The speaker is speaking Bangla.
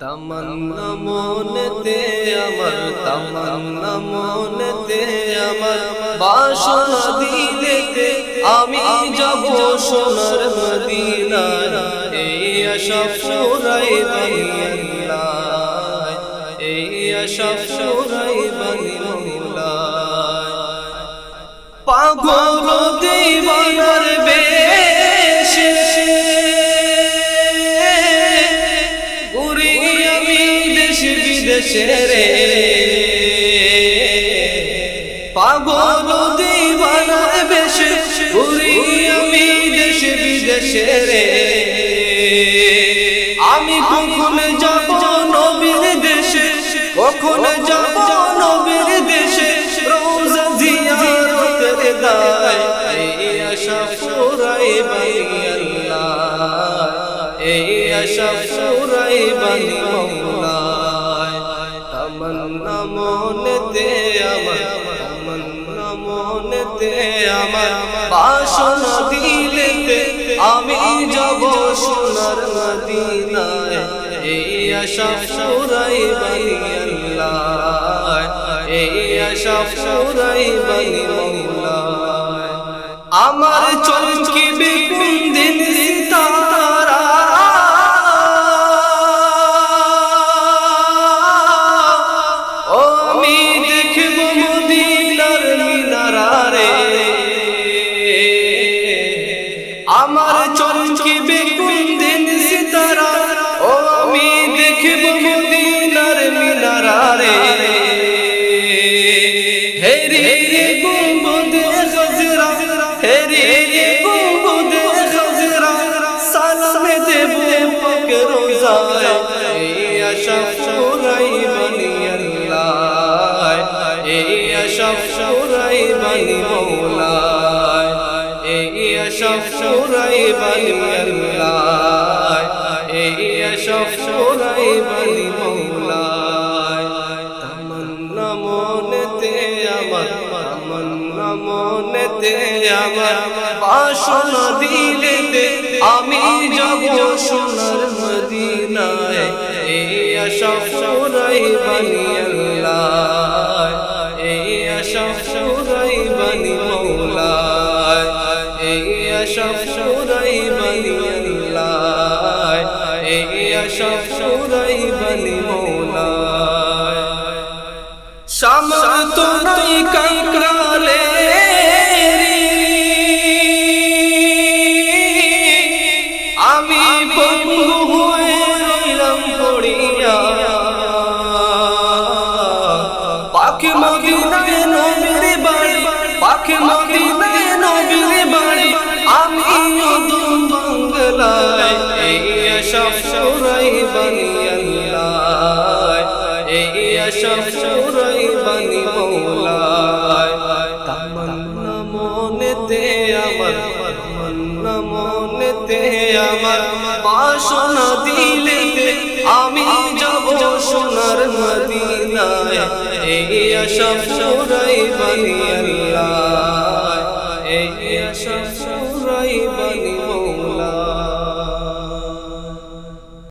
তামান্না মনেতে আমার, তামান্না মনেতে আমার, বাসনা দিলেতে আমি যাব সোনার মদিনায়। এই আশা ফুরাইবাই আল্লাহ, এই আশা ফুরাইবাই আল্লাহ। পাগল দিওয়ানার বেশে ঘুরি আমি দেশ বিদেশে রে, পাগল দিওয়ানার বেশে ঘুরি আমি দেশ বিদেশে রে। আমি কখন যাব নবীর দেশে, কখন যাব নবীর দেশে, রোজা জিয়ারতের দায়। এই আশা ফুরাইবাই আল্লাহ, এই আশা ফুরাইবাই মাওলা। তামান্না মনেতে আমার, তামান্না মনেতে আমার, বাসনা দিলেতে আমি যাব সোনার মদিনায়। এই আশা ফুরাইবাই আল্লাহ, এই আশা ফুরাইবাই মাওলা। আমার চমকিবে কোন দিন সিতারা, ও আমি দেখব মদিনার মিনারা রে। আমার চমকিবে কোন দিন সিতারা, ও আমি দেখব মদিনার মিনারা রে। হে রে গুম্বদে খজরা, হে রে গুম্বদে খজরা, সালাম দেব পাক রোজায়। এই আশা ফুরাইবাই আল্লাহ, এই আশা ফুরাইবাই মাওলা, এই আশা ফুরাইবাই আল্লাহ, এই আশা ফুরাইবাই মাওলা। তামান্না মনেতে আমার, তামান্না মনেতে আমার, বাসনা দিলেতে আমি যাব সোনার মদিনায়। এই আশা ফুরাইবাই আল্লাহ, এই আশা ফুরাইবাই মাওলা, এই আশা ফুরাইবাই আল্লাহ, এই আশা ফুরাইবাই মাওলা। সামর্থ নাই কাঙ্গালে আমি পঙ্গু হয়ে রইলাম পড়িয়া, পাখি মদিনায় নবীর বাড়ি, পাখি মদিনায় নবীর বাড়ি, আমি অদম বাংলায়। এই আশা ফুরাইবাই আল্লাহ, এই আশা ফুরাইবাই মাওলা। তামান্না মনেতে আমার, তামান্না মনেতে আমার, বাসনা দিলেতে আমি যাব সোনার মদিনায়। এই আশা ফুরাইবাই আল্লাহ, এই আশা